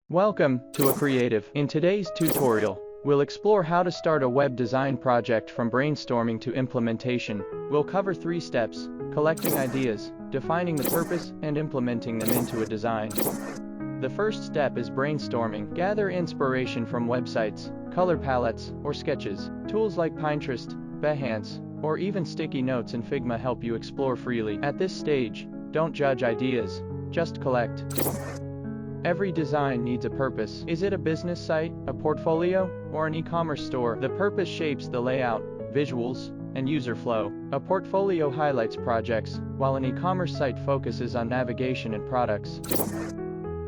Welcome to A Creative. In today's tutorial, we'll explore how to start a web design project from brainstorming to implementation. We'll cover 3 steps: collecting ideas, defining the purpose, and implementing them into a design. The first step is brainstorming. Gather inspiration from websites, color palettes, or sketches. Tools like Pinterest, Behance, or even sticky notes in Figma help you explore freely. At this stage, don't judge ideas, just collect. Every design needs a purpose. Is it a business site, a portfolio, or an e-commerce store? The purpose shapes the layout, visuals, and user flow. A portfolio highlights projects, while an e-commerce site focuses on navigation and products.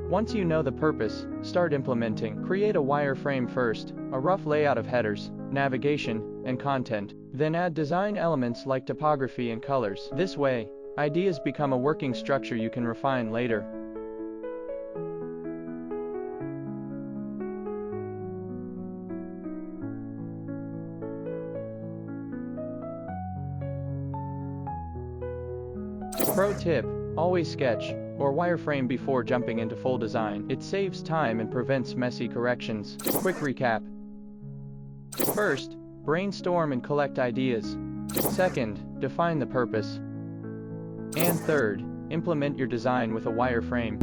Once you know the purpose, start implementing. Create a wireframe first, a rough layout of headers, navigation, and content. Then add design elements like typography and colors. This way, ideas become a working structure you can refine later. Pro tip: always sketch or wireframe before jumping into full design. It saves time and prevents messy corrections. Quick recap. First, brainstorm and collect ideas. Second, define the purpose. And third, implement your design with a wireframe.